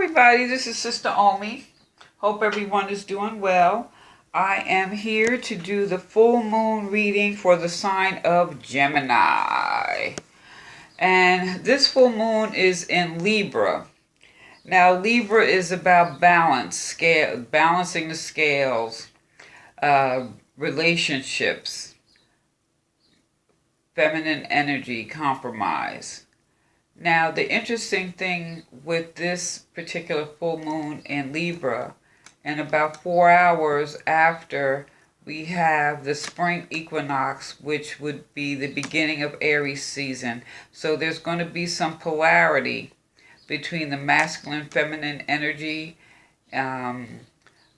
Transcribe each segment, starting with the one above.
everybody, this is Sister Omi. Hope everyone is doing well. I am here to do the full moon reading for the sign of Gemini. And this full moon is in Libra. Now, Libra is about balancing the scales, relationships, feminine energy, compromise. Now, the interesting thing with this particular full moon in Libra, and about 4 hours after, we have the spring equinox, which would be the beginning of Aries season. So there's going to be some polarity between the masculine, feminine energy,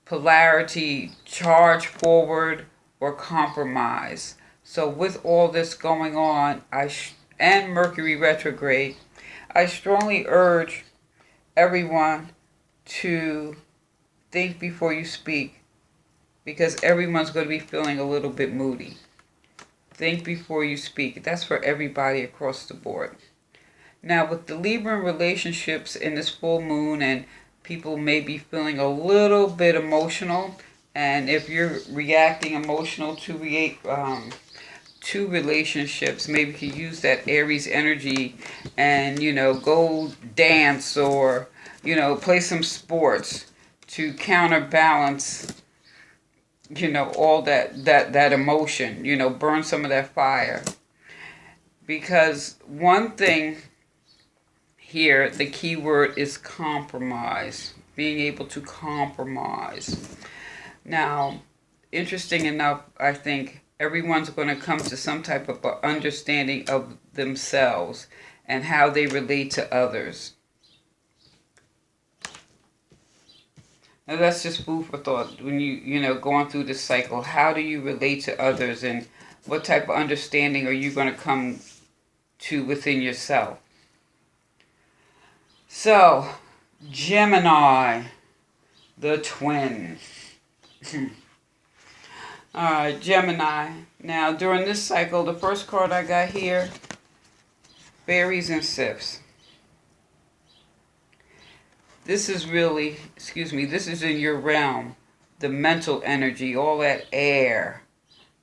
polarity, charge forward or compromise. So with all this going on, and Mercury retrograde, I strongly urge everyone to think before you speak, because everyone's going to be feeling a little bit moody. Think before you speak. That's for everybody across the board. Now, with the Libra relationships in this full moon, and people may be feeling a little bit emotional, and if you're reacting emotional to relationships, maybe you can use that Aries energy and, go dance or, play some sports to counterbalance, all that emotion, burn some of that fire. Because one thing here, the key word is compromise, being able to compromise. Now, interesting enough, I think everyone's going to come to some type of understanding of themselves and how they relate to others. Now that's just food for thought. When going through this cycle, how do you relate to others, and what type of understanding are you going to come to within yourself? So, Gemini, the twin. Alright, Gemini. Now, during this cycle, the first card I got here, berries and sifts. This is really, this is in your realm. The mental energy, all that air.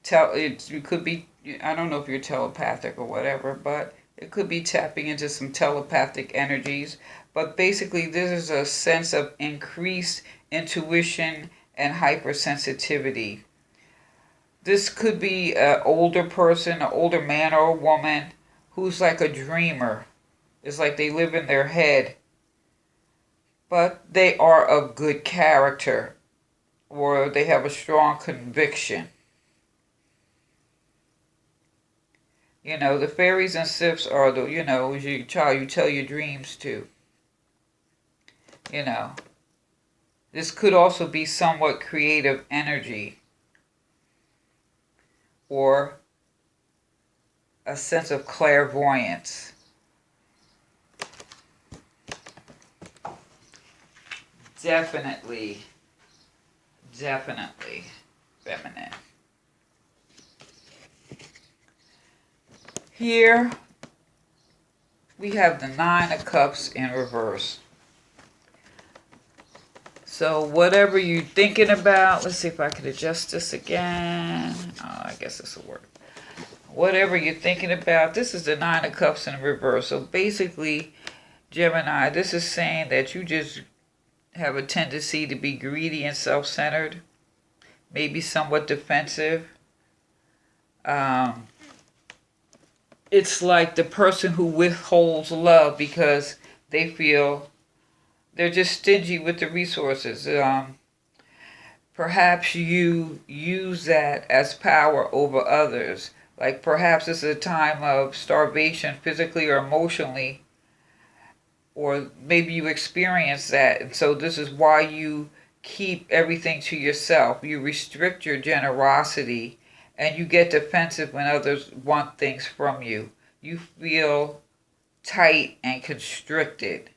It could be, I don't know if you're telepathic or whatever, but it could be tapping into some telepathic energies. But basically, this is a sense of increased intuition and hypersensitivity. This could be an older person, an older man or a woman who's like a dreamer. It's like they live in their head. But they are of good character, or they have a strong conviction. The fairies and sifts are the, your child you tell your dreams to. This could also be somewhat creative energy, or a sense of clairvoyance. Definitely feminine. Here we have the Nine of Cups in reverse. So whatever you're thinking about, let's see if I could adjust this again. Oh, I guess this will work. Whatever you're thinking about, this is the Nine of Cups in reverse. So basically, Gemini, this is saying that you just have a tendency to be greedy and self-centered, maybe somewhat defensive. It's like the person who withholds love because they feel they're just stingy with the resources. Perhaps you use that as power over others. Like perhaps it's a time of starvation, physically or emotionally, or maybe you experience that. And so this is why you keep everything to yourself. You restrict your generosity, and you get defensive when others want things from you. You feel tight and constricted.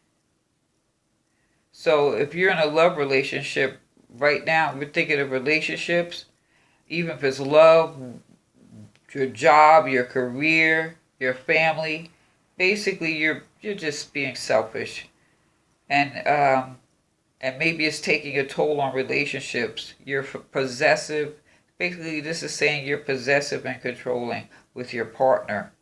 So if you're in a love relationship right now, we're thinking of relationships, even if it's love, your job, your career, your family, basically you're just being selfish. and maybe it's taking a toll on relationships. You're possessive. Basically, this is saying you're possessive and controlling with your partner.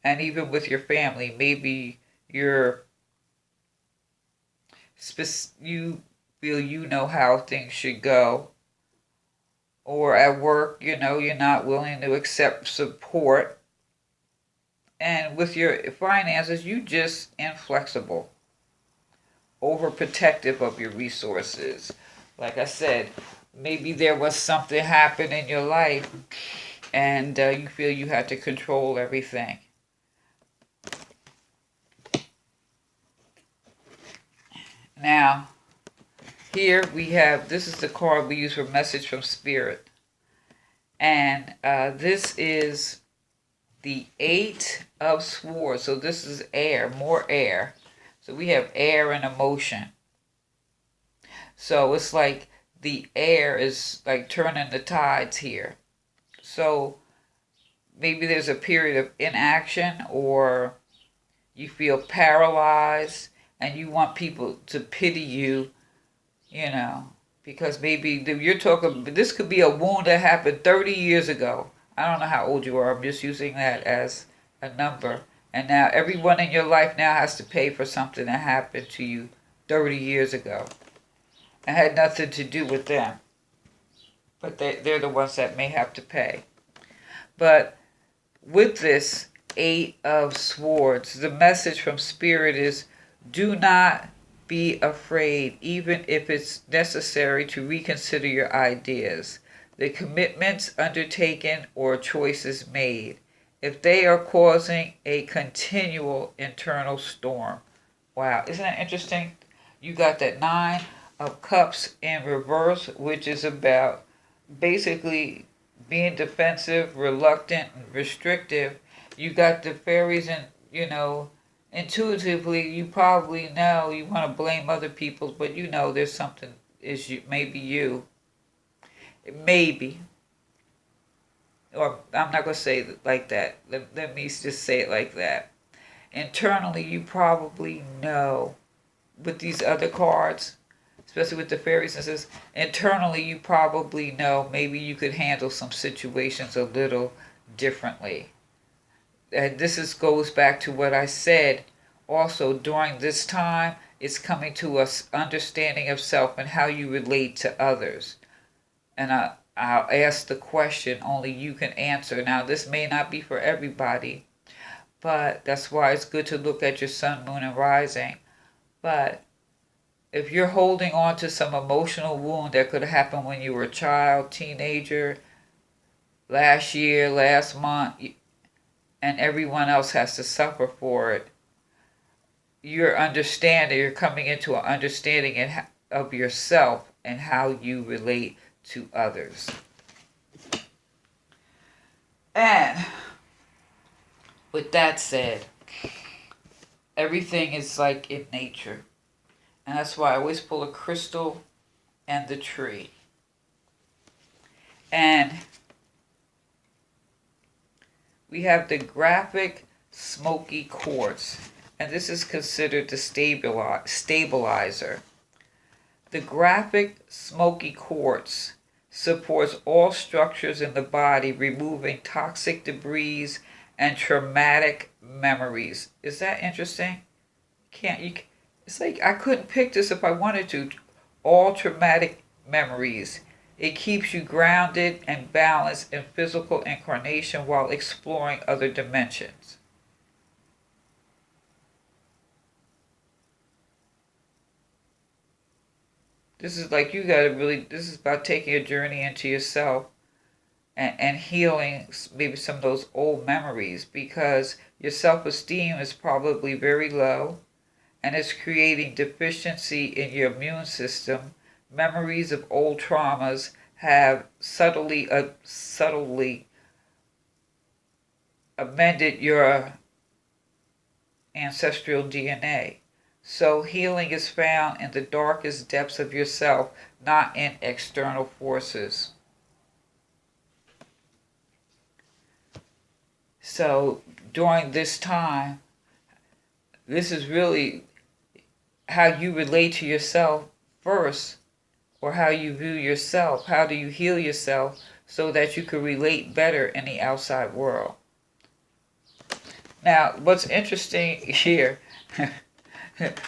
And even with your family, maybe you feel you know how things should go. Or at work, you're not willing to accept support. And with your finances, you just inflexible, overprotective of your resources. Like I said, maybe there was something happened in your life and you feel you had to control everything. Now, here we have, this is the card we use for message from spirit. And this is the 8 of Swords. So this is air, more air. So we have air and emotion. So it's like the air is like turning the tides here. So maybe there's a period of inaction, or you feel paralyzed and you want people to pity you, because maybe you're talking, this could be a wound that happened 30 years ago. I don't know how old you are. I'm just using that as a number. And now everyone in your life now has to pay for something that happened to you 30 years ago. It had nothing to do with them. But they're the ones that may have to pay. But with this 8 of Swords, the message from Spirit is, do not be afraid, even if it's necessary to reconsider your ideas, the commitments undertaken or choices made, if they are causing a continual internal storm. Wow, isn't that interesting? You got that 9 of Cups in reverse, which is about basically being defensive, reluctant, and restrictive. You got the fairies, and intuitively you probably know you want to blame other people, but there's something issue. Maybe you. Maybe. Or I'm not going to say it like that. Let me just say it like that. Internally, you probably know with these other cards, especially with the fairies and says, internally you probably know maybe you could handle some situations a little differently. And this goes back to what I said also during this time. It's coming to us understanding of self and how you relate to others. And I'll ask the question only you can answer. Now, this may not be for everybody, but that's why it's good to look at your sun, moon, and rising. But if you're holding on to some emotional wound that could have happened when you were a child, teenager, last year, last month, and everyone else has to suffer for it, you're coming into an understanding of yourself and how you relate to others. And with that said, everything is like in nature. And that's why I always pull a crystal and the tree. And we have the graphic smoky quartz. And this is considered the stabilizer. The graphic smoky quartz supports all structures in the body, removing toxic debris and traumatic memories. Is that interesting? It's like I couldn't pick this if I wanted to. All traumatic memories. It keeps you grounded and balanced in physical incarnation while exploring other dimensions. This is like this is about taking a journey into yourself and healing maybe some of those old memories, because your self-esteem is probably very low and it's creating deficiency in your immune system. Memories of old traumas have subtly amended your ancestral DNA. So healing is found in the darkest depths of yourself, not in external forces. So during this time, this is really how you relate to yourself first, or how you view yourself. How do you heal yourself so that you can relate better in the outside world? Now, what's interesting here,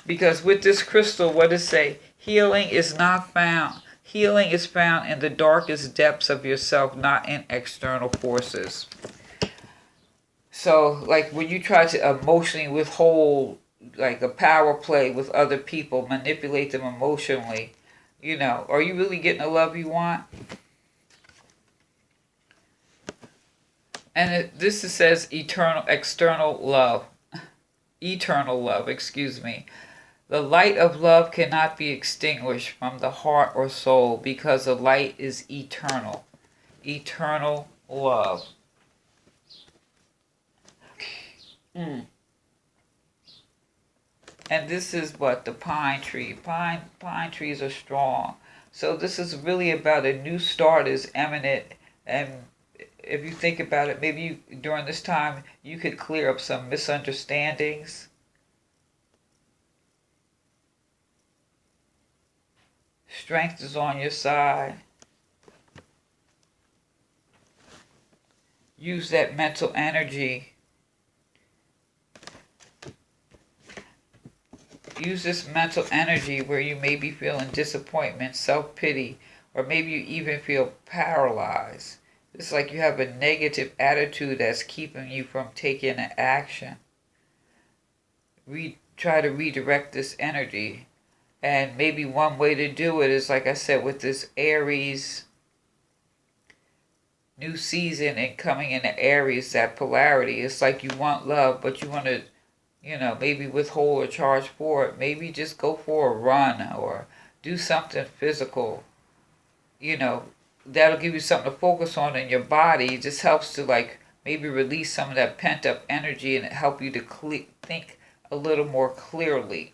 because with this crystal, what does it say? Healing is not found. Healing is found in the darkest depths of yourself, not in external forces. So, like when you try to emotionally withhold, like a power play with other people, manipulate them emotionally, are you really getting the love you want? And this says external love. Eternal love, excuse me. The light of love cannot be extinguished from the heart or soul because the light is eternal. Eternal love. And this is what? The pine tree. Pine trees are strong. So this is really about a new start is imminent. And if you think about it, maybe during this time you could clear up some misunderstandings. Strength is on your side. Use that mental energy. Use this mental energy where you may be feeling disappointment, self-pity, or maybe you even feel paralyzed. It's like you have a negative attitude that's keeping you from taking an action. Try to redirect this energy. And maybe one way to do it is, like I said, with this Aries new season and coming into Aries, that polarity. It's like you want love, but you want to, maybe withhold or charge for it. Maybe just go for a run or do something physical. That'll give you something to focus on in your body. It just helps to maybe release some of that pent up energy and help you to think a little more clearly.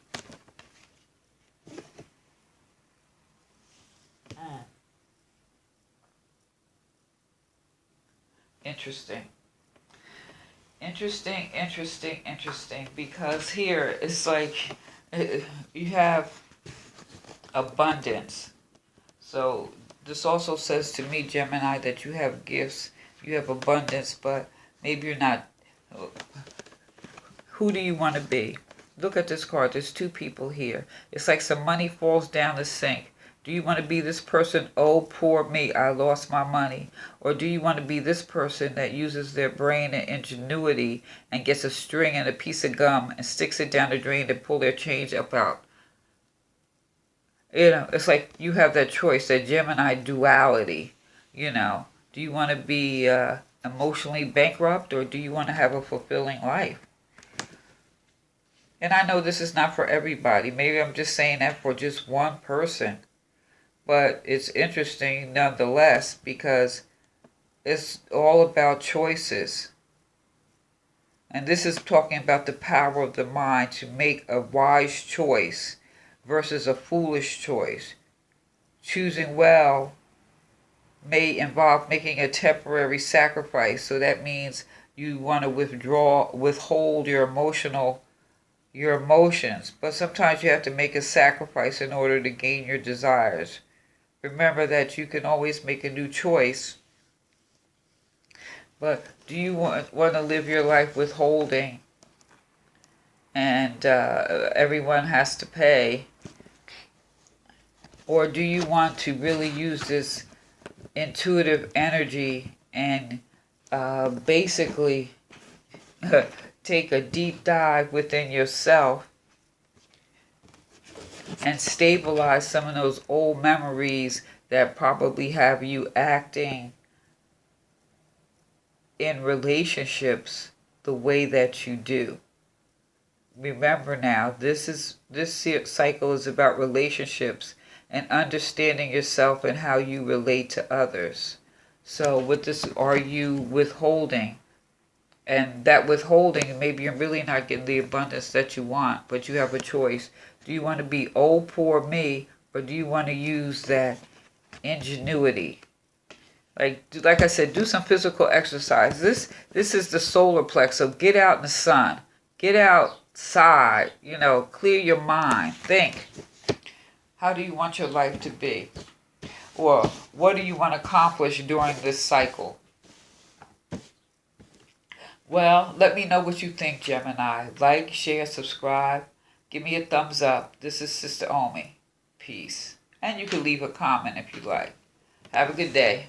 Interesting, because here it's like you have abundance. So this also says to me, Gemini, that you have gifts, you have abundance, but maybe you're not. Who do you want to be? Look at this card. There's two people here. It's like some money falls down the sink. Do you want to be this person, oh, poor me, I lost my money? Or do you want to be this person that uses their brain and ingenuity and gets a string and a piece of gum and sticks it down the drain to pull their change up out? It's like you have that choice, that Gemini duality. Do you want to be emotionally bankrupt, or do you want to have a fulfilling life? And I know this is not for everybody. Maybe I'm just saying that for just one person. But it's interesting nonetheless, because it's all about choices. And this is talking about the power of the mind to make a wise choice versus a foolish choice. Choosing well may involve making a temporary sacrifice. So that means you want to withhold your emotions. But sometimes you have to make a sacrifice in order to gain your desires. Remember that you can always make a new choice. But do you want to live your life withholding and everyone has to pay? Or do you want to really use this intuitive energy and basically take a deep dive within yourself and stabilize some of those old memories that probably have you acting in relationships the way that you do? Remember now, this cycle is about relationships and understanding yourself and how you relate to others. So with this, are you withholding? And that withholding, maybe you're really not getting the abundance that you want, but you have a choice. Do you want to be, oh, poor me, or do you want to use that ingenuity? Like I said, do some physical exercise. This is the solar plex, so get out in the sun. Get out outside, clear your mind. Think, how do you want your life to be? Or what do you want to accomplish during this cycle? Well, let me know what you think, Gemini. Like, share, subscribe. Give me a thumbs up. This is Sister Omi. Peace. And you can leave a comment if you like. Have a good day.